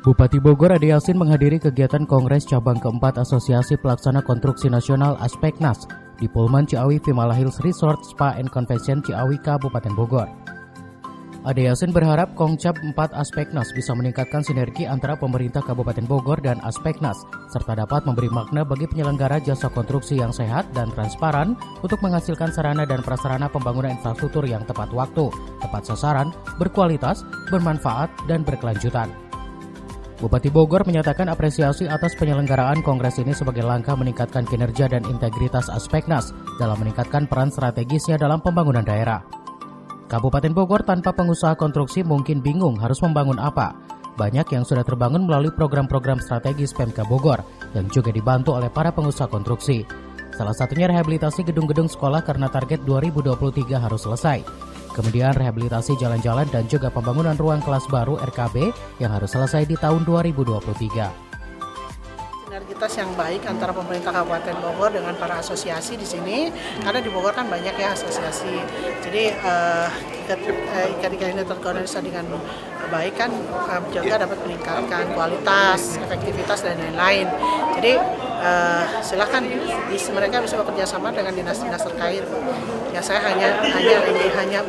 Bupati Bogor Ade Yasin menghadiri kegiatan Kongres Cabang keempat Asosiasi Pelaksana Konstruksi Nasional Aspeknas di Pullman Ciawi Vimala Hills Resort Spa and Convention Ciawi, Kabupaten Bogor. Ade Yasin berharap Kongcap 4 Aspeknas bisa meningkatkan sinergi antara pemerintah Kabupaten Bogor dan Aspeknas, serta dapat memberi makna bagi penyelenggara jasa konstruksi yang sehat dan transparan untuk menghasilkan sarana dan prasarana pembangunan infrastruktur yang tepat waktu, tepat sasaran, berkualitas, bermanfaat, dan berkelanjutan. Bupati Bogor menyatakan apresiasi atas penyelenggaraan kongres ini sebagai langkah meningkatkan kinerja dan integritas Aspeknas dalam meningkatkan peran strategisnya dalam pembangunan daerah. Kabupaten Bogor tanpa pengusaha konstruksi mungkin bingung harus membangun apa. Banyak yang sudah terbangun melalui program-program strategis Pemka Bogor yang juga dibantu oleh para pengusaha konstruksi. Salah satunya rehabilitasi gedung-gedung sekolah karena target 2023 harus selesai. Kemudian rehabilitasi jalan-jalan dan juga pembangunan ruang kelas baru RKB yang harus selesai di tahun 2023. Sinergitas yang baik antara pemerintah Kabupaten Bogor dengan para asosiasi di sini, karena di Bogor kan banyak ya asosiasi. Jadi ketika ini terkoordinasi dengan baik kan juga dapat meningkatkan kualitas, efektivitas dan lain-lain. Jadi silakan mereka bisa bekerja sama dengan dinas-dinas terkait. Ya saya hanya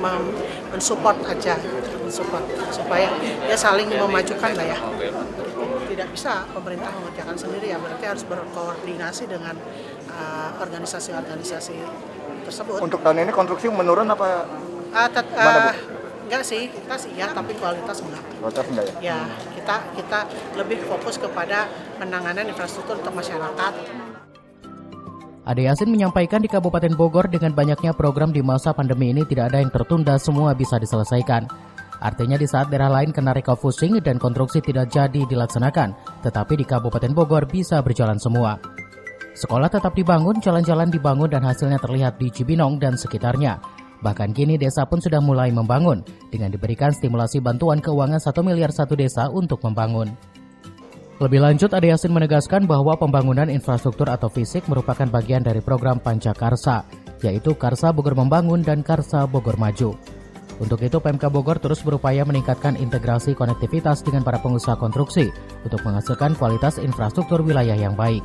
mensupport aja, mensupport supaya ya saling memajukan lah ya. Tidak bisa pemerintah mengerjakan sendiri ya, berarti harus berkoordinasi dengan organisasi-organisasi tersebut. Untuk tahun ini konstruksi menurun apa? Enggak sih, kita sih ya, tapi kualitas enggak. Kualitas enggak ya? Ya, kita lebih fokus kepada penanganan infrastruktur untuk masyarakat. Ade Yasin menyampaikan di Kabupaten Bogor dengan banyaknya program di masa pandemi ini tidak ada yang tertunda, semua bisa diselesaikan. Artinya di saat daerah lain kena refocusing dan konstruksi tidak jadi dilaksanakan, tetapi di Kabupaten Bogor bisa berjalan semua. Sekolah tetap dibangun, jalan-jalan dibangun dan hasilnya terlihat di Cibinong dan sekitarnya. Bahkan kini desa pun sudah mulai membangun dengan diberikan stimulasi bantuan keuangan 1 miliar satu desa untuk membangun. Lebih lanjut, Ade Yasin menegaskan bahwa pembangunan infrastruktur atau fisik merupakan bagian dari program Pancakarsa, yaitu Karsa Bogor Membangun dan Karsa Bogor Maju. Untuk itu, Pemka Bogor terus berupaya meningkatkan integrasi konektivitas dengan para pengusaha konstruksi untuk menghasilkan kualitas infrastruktur wilayah yang baik.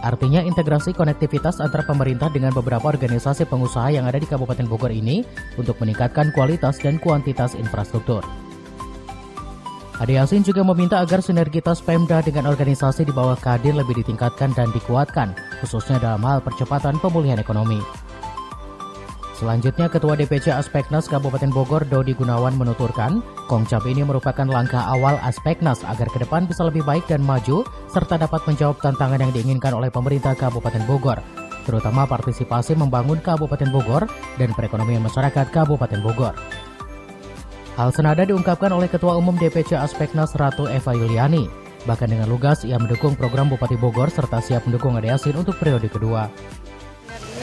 Artinya integrasi konektivitas antara pemerintah dengan beberapa organisasi pengusaha yang ada di Kabupaten Bogor ini untuk meningkatkan kualitas dan kuantitas infrastruktur. Ade Yasin juga meminta agar sinergitas Pemda dengan organisasi di bawah Kadin lebih ditingkatkan dan dikuatkan, khususnya dalam hal percepatan pemulihan ekonomi. Selanjutnya, Ketua DPC Aspeknas Kabupaten Bogor Dodi Gunawan menuturkan, Kongcap ini merupakan langkah awal Aspeknas agar ke depan bisa lebih baik dan maju, serta dapat menjawab tantangan yang diinginkan oleh pemerintah Kabupaten Bogor, terutama partisipasi membangun Kabupaten Bogor dan perekonomian masyarakat Kabupaten Bogor. Hal senada diungkapkan oleh Ketua Umum DPC Aspeknas Ratu Eva Yuliani. Bahkan dengan lugas, ia mendukung program Bupati Bogor serta siap mendukung Ade Yasin untuk periode kedua.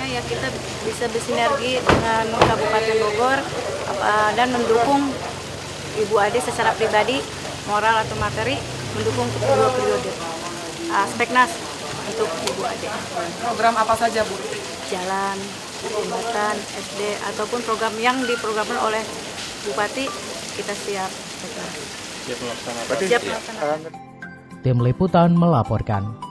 Ya, kita bisa bersinergi dengan Kabupaten Bogor dan mendukung Ibu Ade secara pribadi, moral atau materi, mendukung kedua periode. Aspeknas untuk Ibu Ade. Program apa saja, Bu? Jalan, jembatan, SD, ataupun program yang diprogramkan oleh Bupati, kita siap. Siap melaksanakan. Tim Liputan melaporkan.